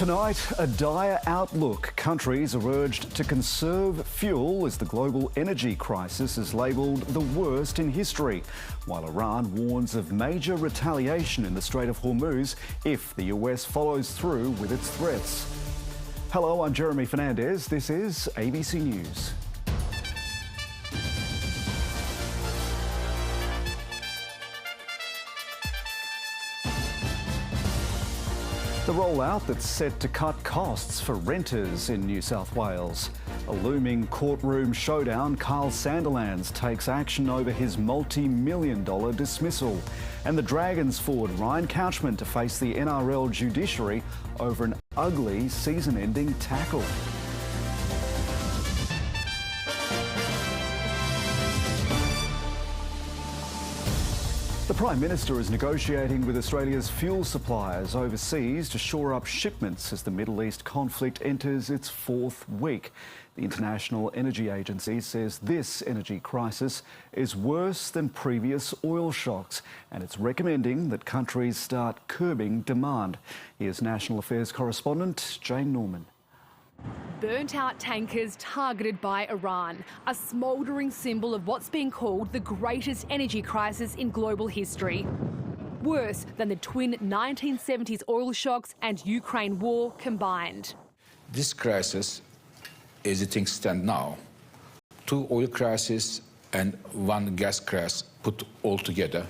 Tonight, a dire outlook. Countries are urged to conserve fuel as the global energy crisis is labelled the worst in history, while Iran warns of major retaliation in the Strait of Hormuz if the US follows through with its threats. Hello, I'm Jeremy Fernandez. This is ABC News. The rollout that's set to cut costs for renters in New South Wales. A looming courtroom showdown, Carl Sandilands takes action over his multi-million-dollar dismissal. And the Dragons forward Ryan Couchman to face the NRL judiciary over an ugly season-ending tackle. The Prime Minister is negotiating with Australia's fuel suppliers overseas to shore up shipments as the Middle East conflict enters its fourth week. The International Energy Agency says this energy crisis is worse than previous oil shocks, and it's recommending that countries start curbing demand. Here's National Affairs correspondent Jane Norman. Burnt-out tankers targeted by Iran, a smouldering symbol of what's being called the greatest energy crisis in global history. Worse than the twin 1970s oil shocks and Ukraine war combined. This crisis, as things stand now, two oil crises and one gas crisis put all together.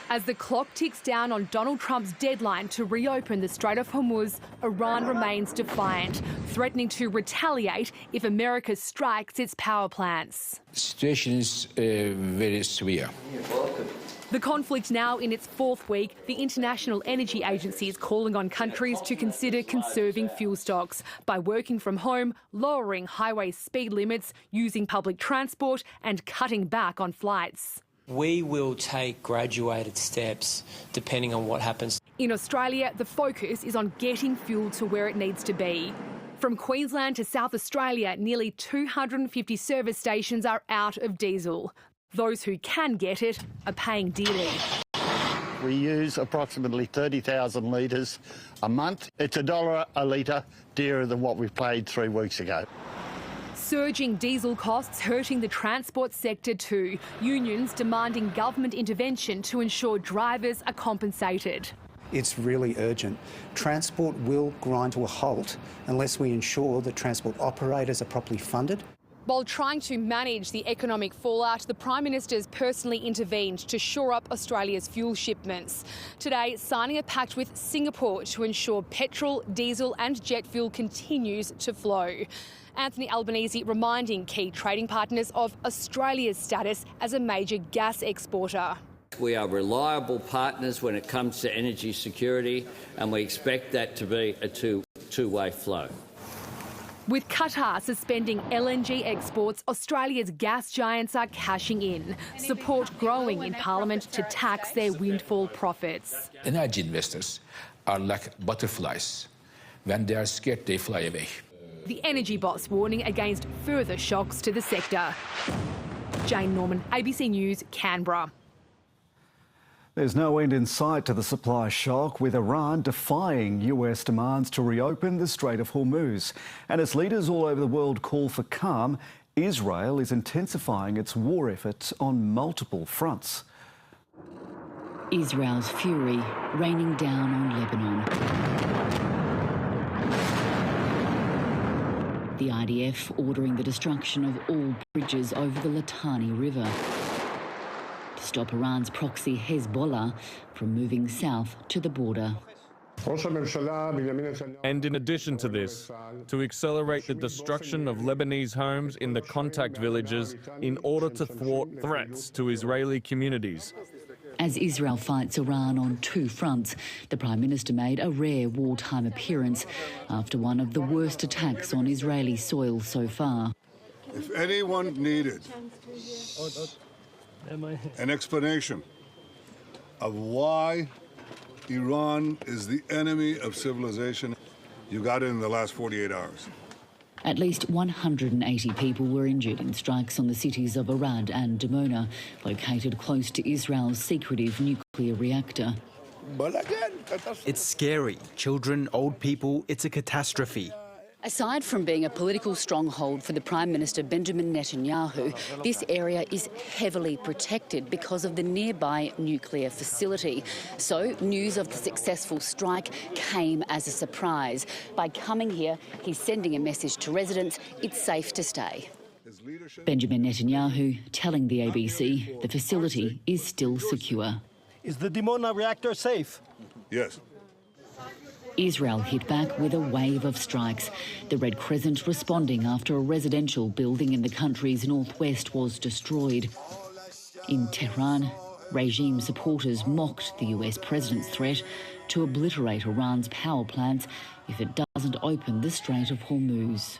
As the clock ticks down on Donald Trump's deadline to reopen the Strait of Hormuz, Iran remains defiant, threatening to retaliate if America strikes its power plants. The situation is very severe. The conflict now in its fourth week, the International Energy Agency is calling on countries to consider conserving fuel stocks by working from home, lowering highway speed limits, using public transport and cutting back on flights. We will take graduated steps depending on what happens. In Australia, the focus is on getting fuel to where it needs to be. From Queensland to South Australia, nearly 250 service stations are out of diesel. Those who can get it are paying dearly. We use approximately 30,000 litres a month. It's $1 a litre dearer than what we paid 3 weeks ago. Surging diesel costs hurting the transport sector too. Unions demanding government intervention to ensure drivers are compensated. It's really urgent. Transport will grind to a halt unless we ensure that transport operators are properly funded. While trying to manage the economic fallout, the Prime Minister's personally intervened to shore up Australia's fuel shipments. Today, signing a pact with Singapore to ensure petrol, diesel and jet fuel continues to flow. Anthony Albanese reminding key trading partners of Australia's status as a major gas exporter. We are reliable partners when it comes to energy security, and we expect that to be a two-way flow. With Qatar suspending LNG exports, Australia's gas giants are cashing in. Support growing in Parliament to tax their windfall profits. Energy investors are like butterflies. When they are scared, they fly away. The energy boss warning against further shocks to the sector. Jane Norman, ABC News, Canberra. There's no end in sight to the supply shock, with Iran defying US demands to reopen the Strait of Hormuz. And as leaders all over the world call for calm, Israel is intensifying its war effort on multiple fronts. Israel's fury raining down on Lebanon. The IDF ordering the destruction of all bridges over the Litani River to stop Iran's proxy Hezbollah from moving south to the border. And in addition to this, to accelerate the destruction of Lebanese homes in the contact villages in order to thwart threats to Israeli communities. As Israel fights Iran on two fronts, the Prime Minister made a rare wartime appearance after one of the worst attacks on Israeli soil so far. If anyone needed an explanation of why Iran is the enemy of civilization, you got it in the last 48 hours. At least 180 people were injured in strikes on the cities of Arad and Dimona, located close to Israel's secretive nuclear reactor. It's scary. Children, old people, it's a catastrophe. Aside from being a political stronghold for the Prime Minister Benjamin Netanyahu, this area is heavily protected because of the nearby nuclear facility. So news of the successful strike came as a surprise. By coming here, he's sending a message to residents it's safe to stay. Benjamin Netanyahu telling the ABC the facility is still secure. Is the Dimona reactor safe? Yes. Israel hit back with a wave of strikes. The Red Crescent responding after a residential building in the country's northwest was destroyed. In Tehran, regime supporters mocked the US president's threat to obliterate Iran's power plants if it doesn't open the Strait of Hormuz.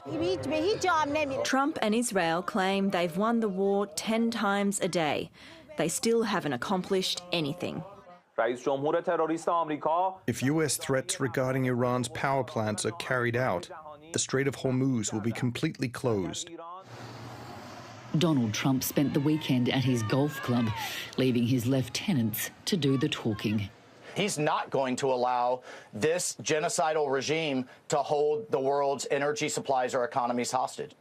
Trump and Israel claim they've won the war 10 times a day. They still haven't accomplished anything. If US threats regarding Iran's power plants are carried out, the Strait of Hormuz will be completely closed. Donald Trump spent the weekend at his golf club, leaving his lieutenants to do the talking. He's not going to allow this genocidal regime to hold the world's energy supplies or economies hostage.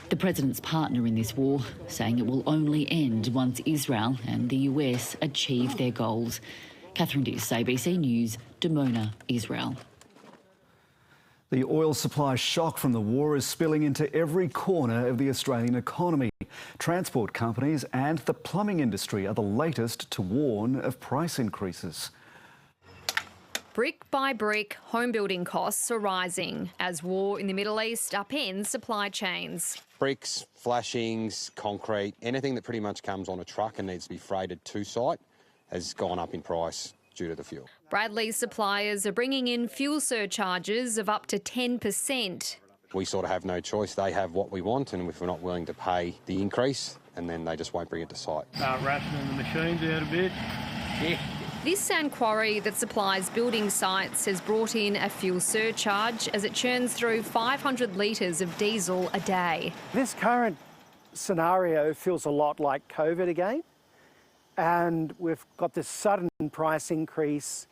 The president's partner in this war saying it will only end once Israel and the US achieve their goals. Catherine Diss, ABC News, Dimona, Israel. The oil supply shock from the war is spilling into every corner of the Australian economy. Transport companies and the plumbing industry are the latest to warn of price increases. Brick by brick, home building costs are rising as war in the Middle East upends supply chains. Bricks, flashings, concrete, anything that pretty much comes on a truck and needs to be freighted to site has gone up in price due to the fuel. Bradley's suppliers are bringing in fuel surcharges of up to 10%. We sort of have no choice. They have what we want, and if we're not willing to pay the increase, and then they just won't bring it to site. Start rationing the machines out a bit. This sand quarry that supplies building sites has brought in a fuel surcharge as it churns through 500 litres of diesel a day. This current scenario feels a lot like COVID again, and we've got this sudden price increase,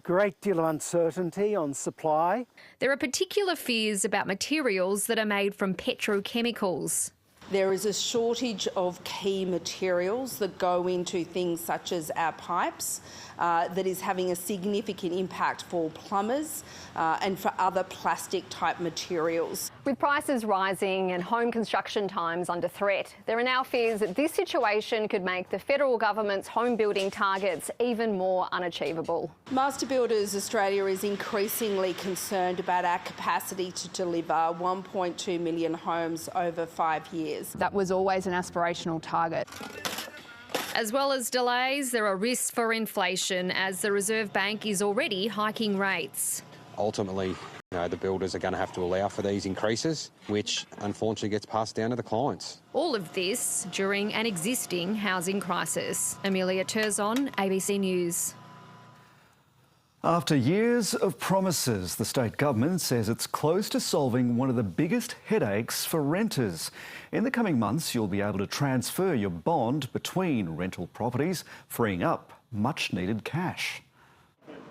great deal of uncertainty on supply. There are particular fears about materials that are made from petrochemicals. There is a shortage of key materials that go into things such as our pipes that is having a significant impact for plumbers and for other plastic type materials. With prices rising and home construction times under threat, there are now fears that this situation could make the federal government's home building targets even more unachievable. Master Builders Australia is increasingly concerned about our capacity to deliver 1.2 million homes over 5 years. That was always an aspirational target. As well as delays, there are risks for inflation as the Reserve Bank is already hiking rates. Ultimately, the builders are going to have to allow for these increases, which unfortunately gets passed down to the clients. All of this during an existing housing crisis. Amelia Terzon, ABC News. After years of promises, the state government says it's close to solving one of the biggest headaches for renters. In the coming months, you'll be able to transfer your bond between rental properties, freeing up much-needed cash.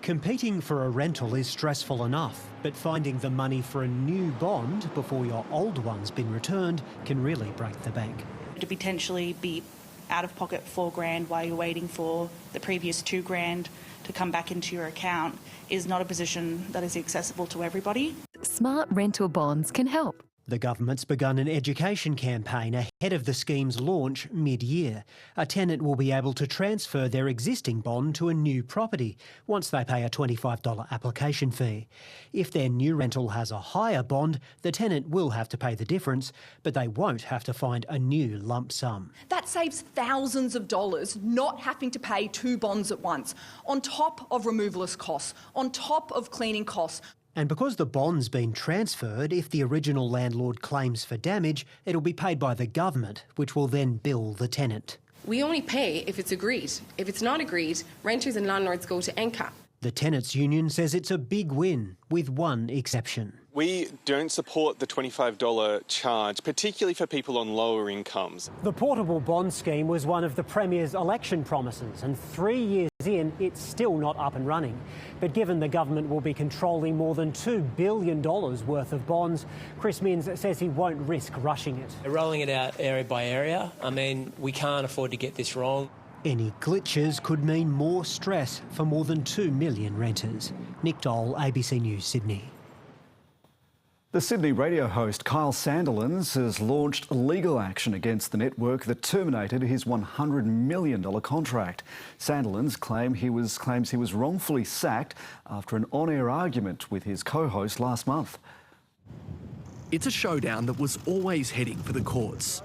Competing for a rental is stressful enough, but finding the money for a new bond before your old one's been returned can really break the bank. To potentially be out of pocket $4,000 while you're waiting for the previous $2,000 to come back into your account is not a position that is accessible to everybody. Smart rental bonds can help. The government's begun an education campaign ahead of the scheme's launch mid-year. A tenant will be able to transfer their existing bond to a new property once they pay a $25 application fee. If their new rental has a higher bond, the tenant will have to pay the difference, but they won't have to find a new lump sum. That saves thousands of dollars not having to pay two bonds at once, on top of removalist costs, on top of cleaning costs. And because the bond's been transferred, if the original landlord claims for damage, it'll be paid by the government, which will then bill the tenant. We only pay if it's agreed. If it's not agreed, renters and landlords go to NCAP. The tenants' union says it's a big win, with one exception. We don't support the $25 charge, particularly for people on lower incomes. The portable bond scheme was one of the Premier's election promises, and 3 years in, it's still not up and running. But given the government will be controlling more than $2 billion worth of bonds, Chris Minns says he won't risk rushing it. We're rolling it out area by area. I mean, we can't afford to get this wrong. Any glitches could mean more stress for more than 2 million renters. Nick Dole, ABC News, Sydney. The Sydney radio host Kyle Sandilands has launched legal action against the network that terminated his $100 million contract. Sandilands claims he was wrongfully sacked after an on-air argument with his co-host last month. It's a showdown that was always heading for the courts.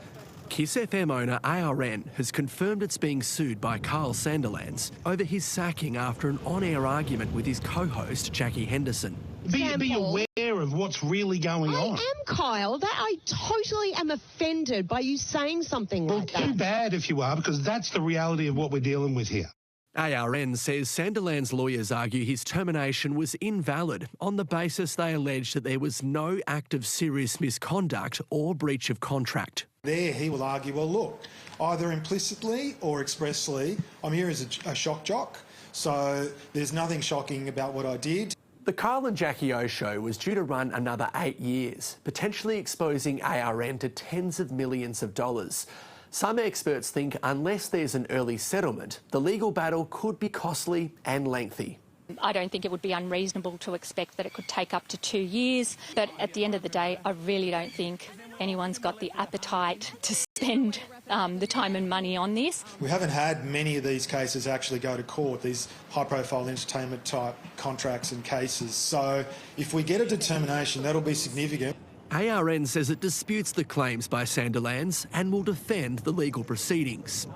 Kiss FM owner ARN has confirmed it's being sued by Kyle Sandilands over his sacking after an on-air argument with his co-host Jackie Henderson. Be aware of what's really going on. I am, Kyle. I totally am offended by you saying something like that. Too bad if you are, because that's the reality of what we're dealing with here. ARN says Sandilands' lawyers argue his termination was invalid on the basis they allege that there was no act of serious misconduct or breach of contract. There he will argue, well, look, either implicitly or expressly, I'm here as a shock jock, so there's nothing shocking about what I did. The Kyle and Jackie O show was due to run another 8 years, potentially exposing ARN to tens of millions of dollars. Some experts think unless there's an early settlement, the legal battle could be costly and lengthy. I don't think it would be unreasonable to expect that it could take up to 2 years, but at the end of the day, I really don't think anyone's got the appetite to spend the time and money on this. We haven't had many of these cases actually go to court, these high-profile entertainment type contracts and cases. So if we get a determination, that'll be significant. ARN says it disputes the claims by Sandilands and will defend the legal proceedings.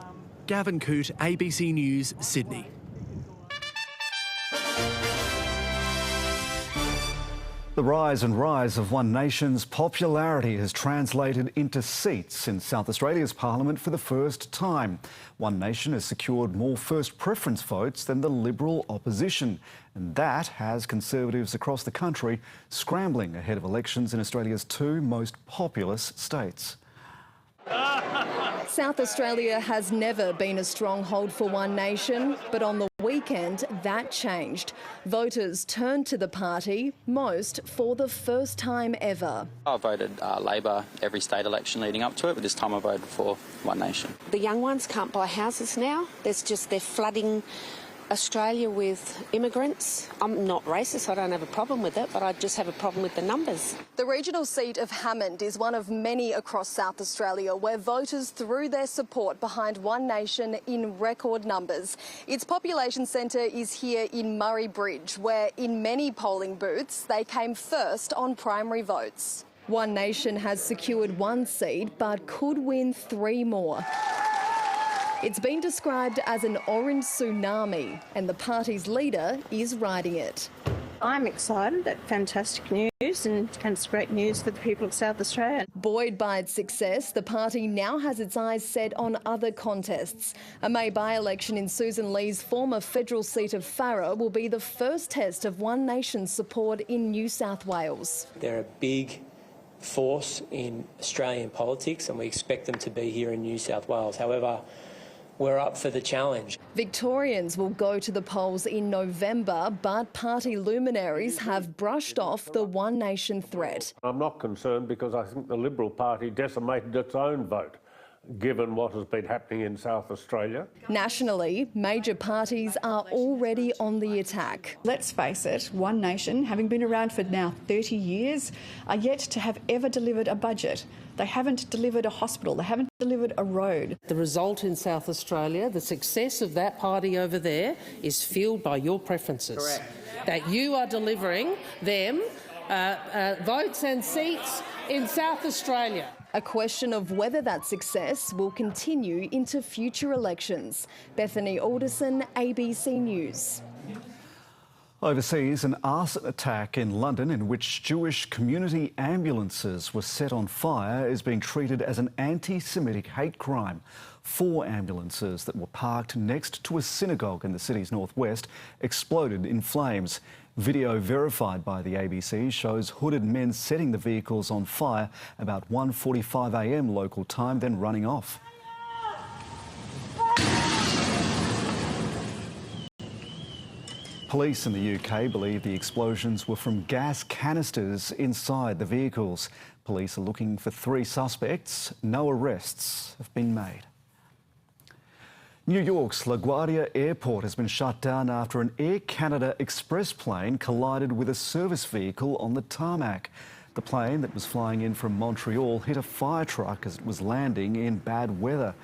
Gavin Coote, ABC News, Sydney. The rise and rise of One Nation's popularity has translated into seats in South Australia's parliament for the first time. One Nation has secured more first preference votes than the Liberal opposition, and that has Conservatives across the country scrambling ahead of elections in Australia's two most populous states. South Australia has never been a stronghold for One Nation, but on the weekend that changed. Voters turned to the party, most for the first time ever. I voted Labor every state election leading up to it, but this time I voted for One Nation. The young ones can't buy houses now. They're flooding Australia with immigrants. I'm not racist, I don't have a problem with it, but I just have a problem with the numbers. The regional seat of Hammond is one of many across South Australia where voters threw their support behind One Nation in record numbers. Its population centre is here in Murray Bridge, where in many polling booths they came first on primary votes. One Nation has secured one seat but could win 3 more. It's been described as an orange tsunami, and the party's leader is riding it. I'm excited. That's fantastic news, and it's great news for the people of South Australia. Buoyed by its success, the party now has its eyes set on other contests. A May by-election in Susan Lee's former federal seat of Farrer will be the first test of One Nation's support in New South Wales. They're a big force in Australian politics, and we expect them to be here in New South Wales. However, we're up for the challenge. Victorians will go to the polls in November, but party luminaries have brushed off the One Nation threat. I'm not concerned because I think the Liberal Party decimated its own vote, given what has been happening in South Australia. Nationally, major parties are already on the attack. Let's face it, One Nation, having been around for now 30 years, are yet to have ever delivered a budget. They haven't delivered a hospital, they haven't delivered a road. The result in South Australia, the success of that party over there is fuelled by your preferences. Correct. That you are delivering them votes and seats in South Australia. A question of whether that success will continue into future elections. Bethany Alderson, ABC News. Overseas, an arson attack in London in which Jewish community ambulances were set on fire is being treated as an anti-Semitic hate crime. 4 ambulances that were parked next to a synagogue in the city's northwest exploded in flames. Video verified by the ABC shows hooded men setting the vehicles on fire about 1:45 a.m. local time, then running off. Police in the UK believe the explosions were from gas canisters inside the vehicles. Police are looking for 3 suspects. No arrests have been made. New York's LaGuardia Airport has been shut down after an Air Canada Express plane collided with a service vehicle on the tarmac. The plane that was flying in from Montreal hit a fire truck as it was landing in bad weather.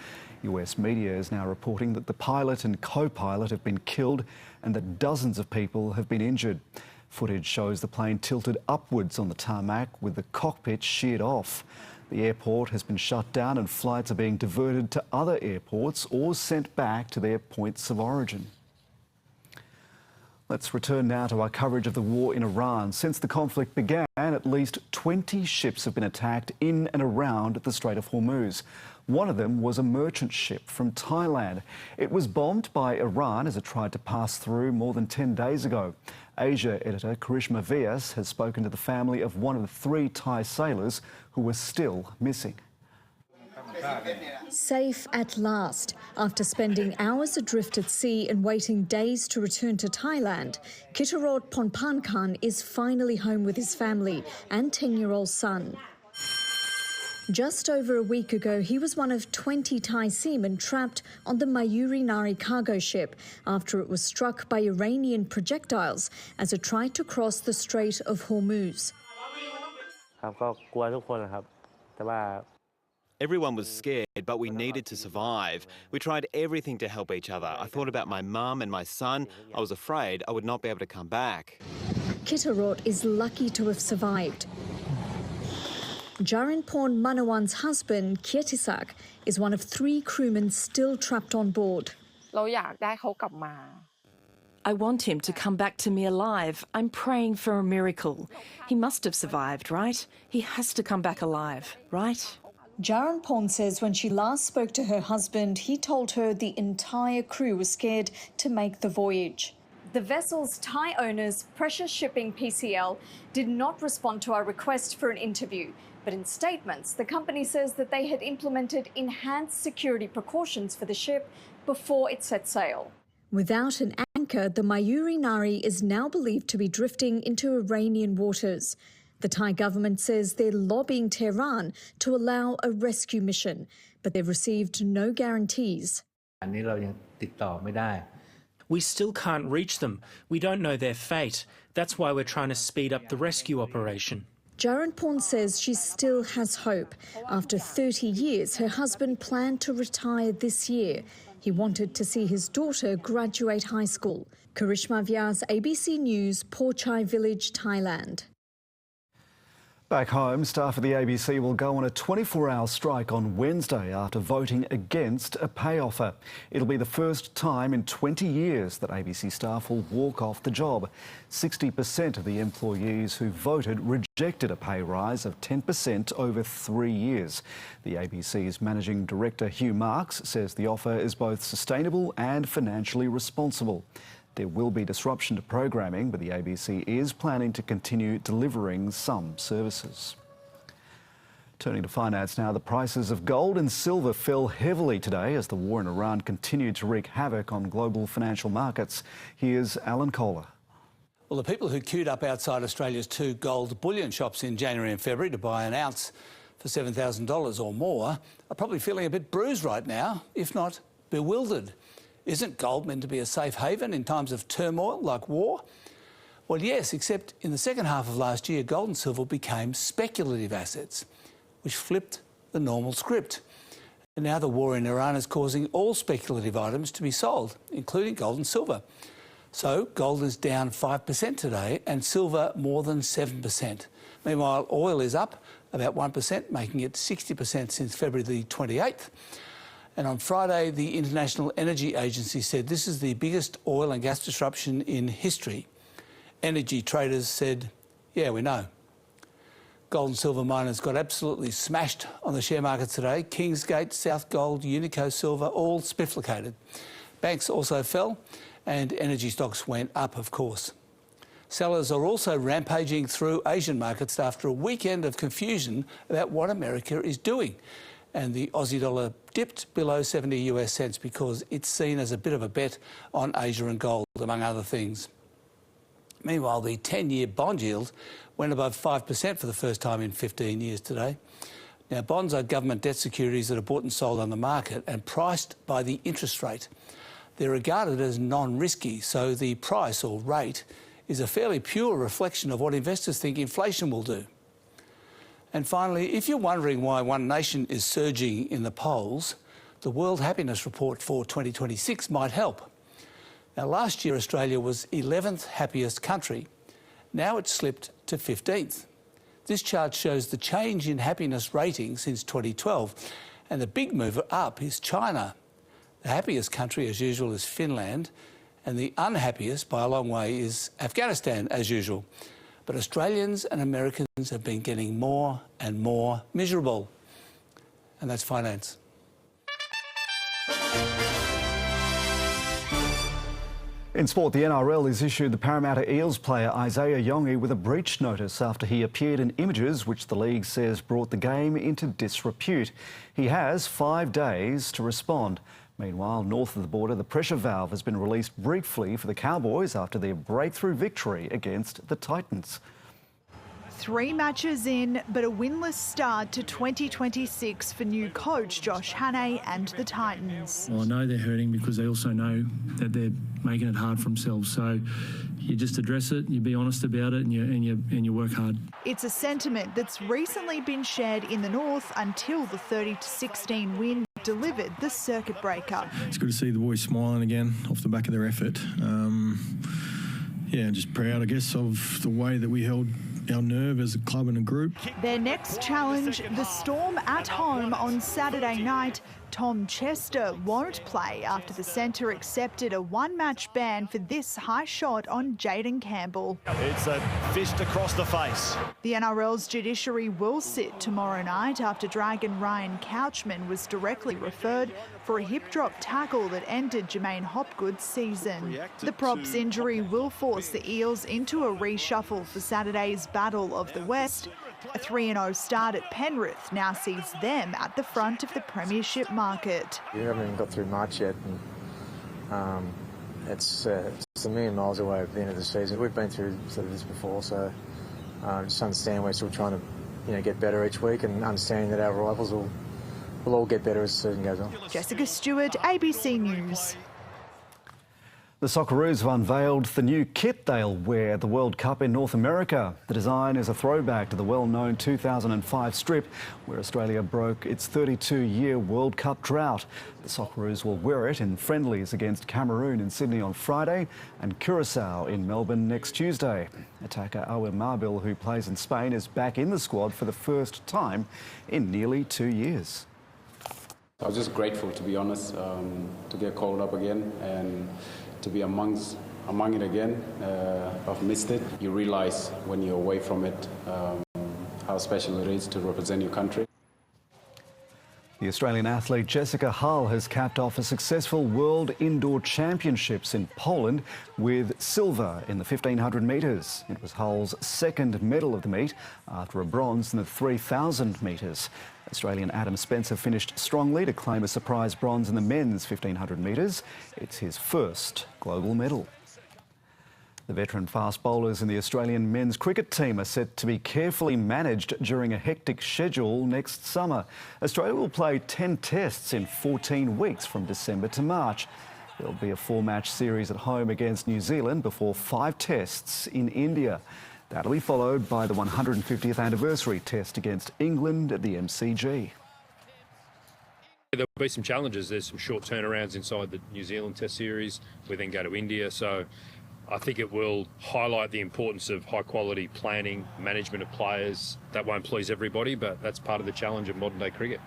US media is now reporting that the pilot and co-pilot have been killed and that dozens of people have been injured. Footage shows the plane tilted upwards on the tarmac with the cockpit sheared off. The airport has been shut down and flights are being diverted to other airports or sent back to their points of origin. Let's return now to our coverage of the war in Iran. Since the conflict began, at least 20 ships have been attacked in and around the Strait of Hormuz. One of them was a merchant ship from Thailand. It was bombed by Iran as it tried to pass through more than 10 days ago. Asia editor Karishma Vyas has spoken to the family of one of the 3 Thai sailors who were still missing. Safe at last. After spending hours adrift at sea and waiting days to return to Thailand, Kittarot Ponpankan is finally home with his family and 10-year-old son. Just over a week ago, he was one of 20 Thai seamen trapped on the Mayuri Nari cargo ship after it was struck by Iranian projectiles as it tried to cross the Strait of Hormuz. Everyone was scared, but we needed to survive. We tried everything to help each other. I thought about my mum and my son. I was afraid I would not be able to come back. Kittarot is lucky to have survived. Jarinporn Manawan's husband, Kietisak, is one of 3 crewmen still trapped on board. I want him to come back to me alive. I'm praying for a miracle. He must have survived, right? He has to come back alive, right? Jarinporn says when she last spoke to her husband, he told her the entire crew was scared to make the voyage. The vessel's Thai owners, Precious Shipping PCL, did not respond to our request for an interview. But in statements, the company says that they had implemented enhanced security precautions for the ship before it set sail. Without an anchor, the Mayuri Nari is now believed to be drifting into Iranian waters. The Thai government says they're lobbying Tehran to allow a rescue mission, but they've received no guarantees. We still can't reach them. We don't know their fate. That's why we're trying to speed up the rescue operation. Jarinporn says she still has hope. After 30 years, her husband planned to retire this year. He wanted to see his daughter graduate high school. Karishma Vyas, ABC News, Porchai Village, Thailand. Back home, staff at the ABC will go on a 24-hour strike on Wednesday after voting against a pay offer. It'll be the first time in 20 years that ABC staff will walk off the job. 60% of the employees who voted rejected a pay rise of 10% over 3 years. The ABC's Managing Director Hugh Marks says the offer is both sustainable and financially responsible. There will be disruption to programming, but the ABC is planning to continue delivering some services. Turning to finance now, the prices of gold and silver fell heavily today as the war in Iran continued to wreak havoc on global financial markets. Here's Alan Kohler. Well, the people who queued up outside Australia's 2 gold bullion shops in January and February to buy an ounce for $7,000 or more are probably feeling a bit bruised right now, if not bewildered. Isn't gold meant to be a safe haven in times of turmoil like war? Well, yes, except in the second half of last year, gold and silver became speculative assets, which flipped the normal script. And now the war in Iran is causing all speculative items to be sold, including gold and silver. So gold is down 5% today and silver more than 7%. Meanwhile, oil is up about 1%, making it 60% since February the 28th. And on Friday, the International Energy Agency said this is the biggest oil and gas disruption in history. Energy traders said, yeah, we know. Gold and silver miners got absolutely smashed on the share market today. Kingsgate, South Gold, Unico Silver, all spifflicated. Banks also fell and energy stocks went up, of course. Sellers are also rampaging through Asian markets after a weekend of confusion about what America is doing. And the Aussie dollar dipped below 70 US cents because it's seen as a bit of a bet on Asia and gold, among other things. Meanwhile, the 10-year bond yield went above 5% for the first time in 15 years today. Now, bonds are government debt securities that are bought and sold on the market and priced by the interest rate. They're regarded as non-risky, so the price or rate is a fairly pure reflection of what investors think inflation will do. And finally, if you're wondering why One Nation is surging in the polls, the World Happiness Report for 2026 might help. Now, last year Australia was 11th happiest country. Now it's slipped to 15th. This chart shows the change in happiness rating since 2012, and the big mover up is China. The happiest country, as usual, is Finland, and the unhappiest, by a long way, is Afghanistan, as usual. But Australians and Americans have been getting more and more miserable. And that's finance. In sport, the NRL has issued the Parramatta Eels player Isaiah Yonge with a breach notice after he appeared in images which the league says brought the game into disrepute. He has 5 days to respond. Meanwhile, north of the border, the pressure valve has been released briefly for the Cowboys after their breakthrough victory against the Titans. 3 matches in, but a winless start to 2026 for new coach Josh Hannay and the Titans. Well, I know they're hurting because they also know that they're making it hard for themselves. So you just address it, you be honest about it, and you work hard. It's a sentiment that's recently been shared in the north until the 30-16 win delivered the circuit breaker. It's good to see the boys smiling again off the back of their effort. Yeah, just proud, I guess, of the way that we held our nerve as a club and a group. Their next challenge, the Storm at home on Saturday night. Tom Chester won't play after the centre accepted a 1-match ban for this high shot on Jaden Campbell. It's a fist across the face. The NRL's judiciary will sit tomorrow night after Dragon Ryan Couchman was directly referred for a hip-drop tackle that ended Jermaine Hopgood's season. The props injury will force the Eels into a reshuffle for Saturday's Battle of the West. A 3-0 start at Penrith now sees them at the front of the premiership market. We haven't even got through March yet, and it's a million miles away at the end of the season. We've been through sort of this before, so just understand we're still trying to get better each week, and understanding that our rivals will all get better as the season goes on. Jessica Stewart, ABC News. The Socceroos have unveiled the new kit they'll wear at the World Cup in North America. The design is a throwback to the well-known 2005 strip, where Australia broke its 32-year World Cup drought. The Socceroos will wear it in friendlies against Cameroon in Sydney on Friday and Curaçao in Melbourne next Tuesday. Attacker Owen Marbil, who plays in Spain, is back in the squad for the first time in nearly 2 years. I was just grateful, to be honest, to get called up again and to be among it again. I've missed it. You realise when you're away from it how special it is to represent your country. The Australian athlete Jessica Hull has capped off a successful World Indoor Championships in Poland with silver in the 1500 metres. It was Hull's second medal of the meet after a bronze in the 3000 metres. Australian Adam Spencer finished strongly to claim a surprise bronze in the men's 1500 metres. It's his first global medal. The veteran fast bowlers in the Australian men's cricket team are set to be carefully managed during a hectic schedule next summer. Australia will play 10 tests in 14 weeks from December to March. There'll be a 4-match series at home against New Zealand before 5 tests in India. That'll be followed by the 150th anniversary test against England at the MCG. There'll be some challenges. There's some short turnarounds inside the New Zealand test series. We then go to India. So I think it will highlight the importance of high-quality planning, management of players. That won't please everybody, but that's part of the challenge of modern-day cricket.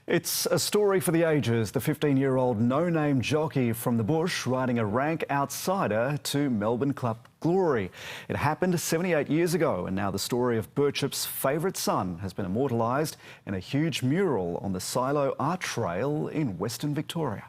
It's a story for the ages. The 15-year-old no-name jockey from the bush riding a rank outsider to Melbourne Club glory. It happened 78 years ago, and now the story of Birchip's favourite son has been immortalised in a huge mural on the Silo Art Trail in Western Victoria.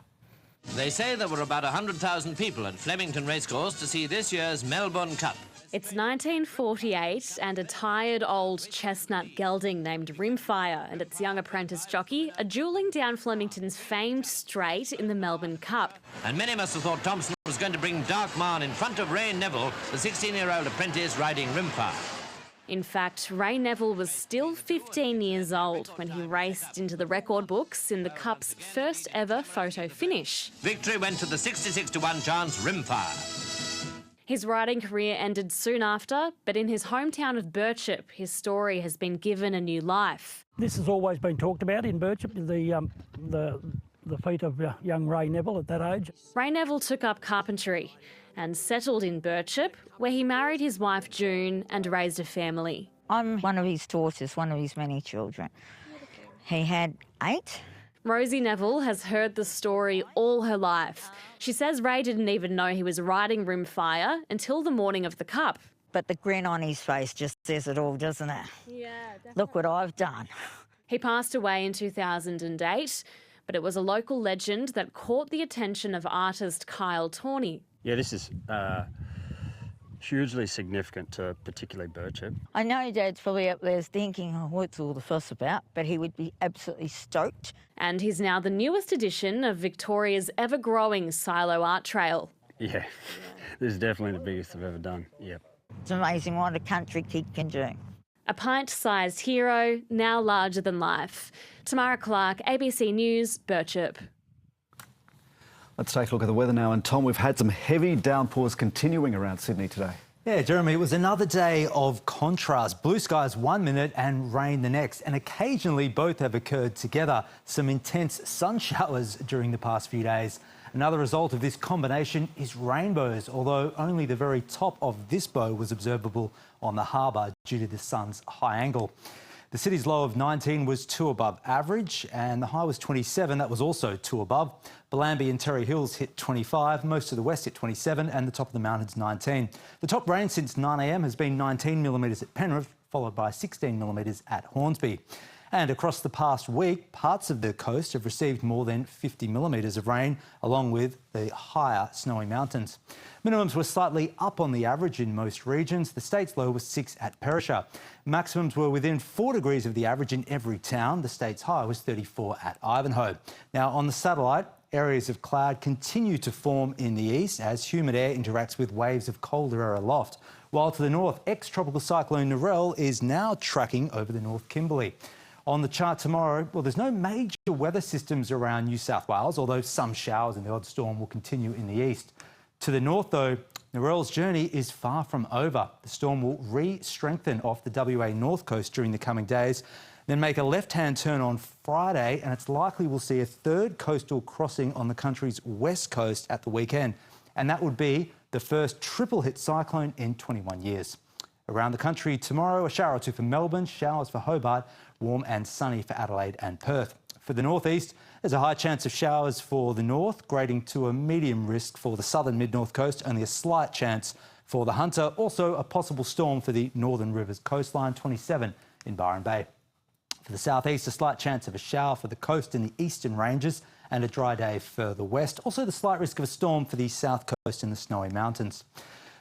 They say there were about 100,000 people at Flemington Racecourse to see this year's Melbourne Cup. It's 1948 and a tired old chestnut gelding named Rimfire and its young apprentice jockey are duelling down Flemington's famed straight in the Melbourne Cup. And many must have thought Thompson was going to bring Dark Man in front of Ray Neville, the 16-year-old apprentice riding Rimfire. In fact, Ray Neville was still 15 years old when he raced into the record books in the Cup's first ever photo finish. Victory went to the 66-1 chance Rimfire. His riding career ended soon after, but in his hometown of Birchip, his story has been given a new life. This has always been talked about in Birchip, the feat of young Ray Neville at that age. Ray Neville took up carpentry and settled in Birchip, where he married his wife June and raised a family. I'm one of his daughters, one of his many children. He had 8. Rosie Neville has heard the story all her life. She says Ray didn't even know he was riding Rimfire until the morning of the Cup. But the grin on his face just says it all, doesn't it? Yeah, definitely. Look what I've done. He passed away in 2008, but it was a local legend that caught the attention of artist Kyle Tawney. Yeah, this is hugely significant to particularly Birchip. I know Dad's probably up there thinking, oh, what's all the fuss about? But he would be absolutely stoked. And he's now the newest edition of Victoria's ever-growing Silo Art Trail. Yeah, this is definitely the biggest I've ever done, yep. It's amazing what a country kid can do. A pint-sized hero, now larger than life. Tamara Clark, ABC News, Birchip. Let's take a look at the weather now. And Tom, we've had some heavy downpours continuing around Sydney today. Yeah, Jeremy, it was another day of contrast. Blue skies 1 minute and rain the next. And occasionally both have occurred together. Some intense sun showers during the past few days. Another result of this combination is rainbows, although only the very top of this bow was observable on the harbour due to the sun's high angle. The city's low of 19 was 2 above average and the high was 27. That was also 2 above. Bellambi and Terry Hills hit 25, most of the west hit 27 and the top of the mountains 19. The top rain since 9 a.m. has been 19 millimetres at Penrith, followed by 16 millimetres at Hornsby. And across the past week, parts of the coast have received more than 50 millimetres of rain, along with the higher snowy mountains. Minimums were slightly up on the average in most regions. The state's low was 6 at Perisher. Maximums were within 4 degrees of the average in every town. The state's high was 34 at Ivanhoe. Now, on the satellite, areas of cloud continue to form in the east as humid air interacts with waves of colder air aloft. While to the north, ex-tropical cyclone Narelle is now tracking over the North Kimberley. On the chart tomorrow, well, there's no major weather systems around New South Wales, although some showers and the odd storm will continue in the east. To the north, though, Narelle's journey is far from over. The storm will re-strengthen off the WA north coast during the coming days, then make a left-hand turn on Friday, and it's likely we'll see a third coastal crossing on the country's west coast at the weekend. And that would be the first triple-hit cyclone in 21 years. Around the country tomorrow, a shower or two for Melbourne, showers for Hobart, warm and sunny for Adelaide and Perth. For the northeast, there's a high chance of showers for the north, grading to a medium risk for the southern mid-north coast, only a slight chance for the Hunter. Also a possible storm for the northern rivers coastline, 27 in Byron Bay. For the southeast, a slight chance of a shower for the coast in the eastern ranges and a dry day further west. Also the slight risk of a storm for the south coast and the snowy mountains.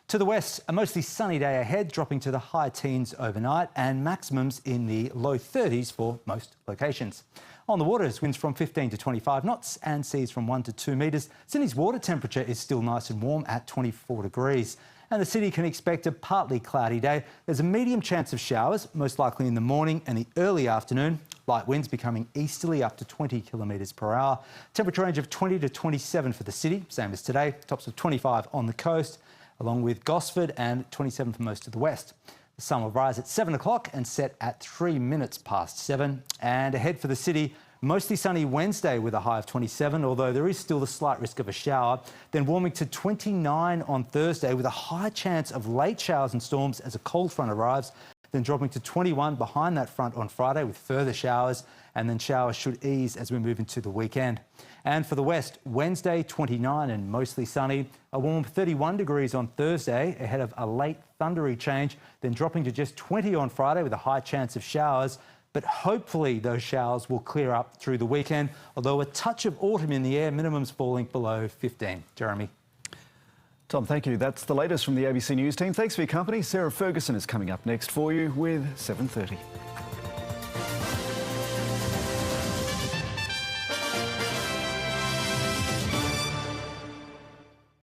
To the west, a mostly sunny day ahead, dropping to the high teens overnight and maximums in the low 30s for most locations. On the waters, winds from 15 to 25 knots and seas from 1 to 2 metres. Sydney's water temperature is still nice and warm at 24 degrees. And the city can expect a partly cloudy day. There's a medium chance of showers, most likely in the morning and the early afternoon. Light winds becoming easterly up to 20 kilometres per hour. Temperature range of 20 to 27 for the city, same as today. Tops of 25 on the coast, along with Gosford, and 27 for most of the west. The sun will rise at 7 o'clock and set at 3 minutes past 7. And ahead for the city, mostly sunny Wednesday with a high of 27, although there is still the slight risk of a shower. Then warming to 29 on Thursday with a high chance of late showers and storms as a cold front arrives. Then dropping to 21 behind that front on Friday with further showers, and then showers should ease as we move into the weekend. And for the west, Wednesday 29 and mostly sunny, a warm 31 degrees on Thursday ahead of a late thundery change, then dropping to just 20 on Friday with a high chance of showers. but hopefully those showers will clear up through the weekend, although a touch of autumn in the air, minimums falling below 15. Jeremy. Tom, thank you. That's the latest from the ABC News team. Thanks for your company. Sarah Ferguson is coming up next for you with 7:30.